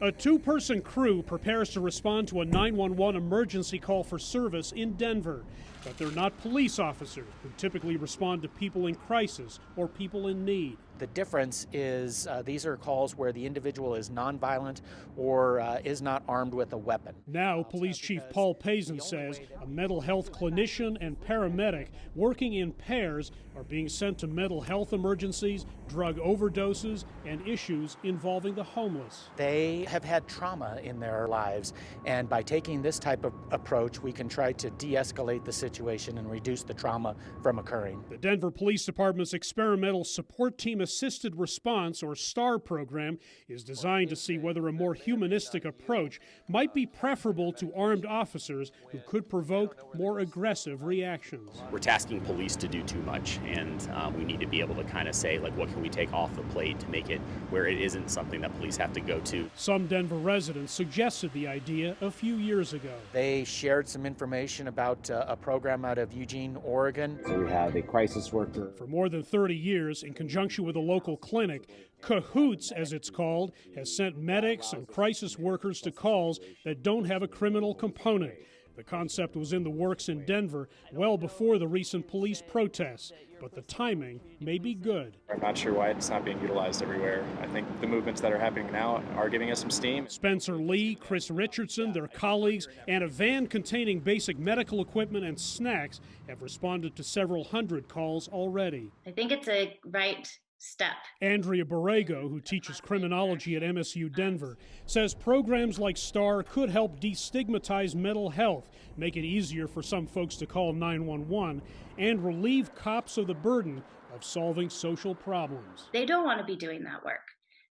A two-person crew prepares to respond to a 911 emergency call for service in Denver. But they're not police officers who typically respond to people in crisis or people in need. The difference is these are calls where the individual is nonviolent or is not armed with a weapon. Now, Police Chief Paul Pazin says a mental health clinician and paramedic working in pairs are being sent to mental health emergencies, drug overdoses, and issues involving the homeless. They have had trauma in their lives, and by taking this type of approach, we can try to de-escalate the situation and reduce the trauma from occurring. The Denver Police Department's Experimental Support Team Assisted Response, or STAR program, is designed to see whether a more humanistic approach might be preferable to armed officers who could provoke more aggressive reactions. We're tasking police to do too much, and we need to be able to kind of say, like, what can we take off the plate to make it where it isn't something that police have to go to. Some Denver residents suggested the idea a few years ago. They shared some information about a program out of Eugene, Oregon. So we have a crisis worker. For more than 30 years, in conjunction with a local clinic, Cahoots, as it's called, has sent medics and crisis workers to calls that don't have a criminal component. The concept was in the works in Denver well before the recent police protests, but the timing may be good. I'm not sure why it's not being utilized everywhere. I think the movements that are happening now are giving us some steam. Spencer Lee, Chris Richardson, their colleagues, and a van containing basic medical equipment and snacks have responded to several hundred calls already. I think it's a right step. Andrea Borrego, who teaches criminology at MSU Denver, says programs like STAR could help destigmatize mental health, make it easier for some folks to call 911, and relieve cops of the burden of solving social problems. They don't want to be doing that work.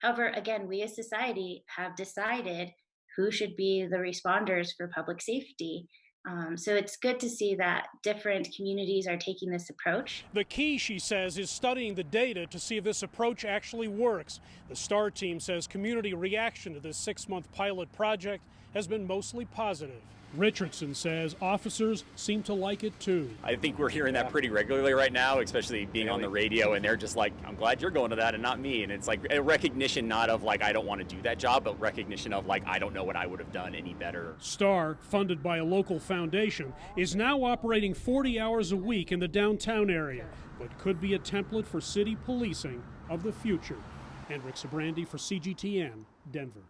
However, again, we as society have decided who should be the responders for public safety. So it's good to see that different communities are taking this approach. The key, she says, is studying the data to see if this approach actually works. The STAR team says community reaction to this 6-month pilot project has been mostly positive. Richardson says officers seem to like it too. I think we're hearing that pretty regularly right now, especially being on the radio, and they're just like, I'm glad you're going to that and not me. And it's like a recognition not of like, I don't want to do that job, but recognition of like, I don't know what I would have done any better. STAR, funded by a local foundation, is now operating 40 hours a week in the downtown area, but could be a template for city policing of the future. Hendrik Sabrandi for CGTN, Denver.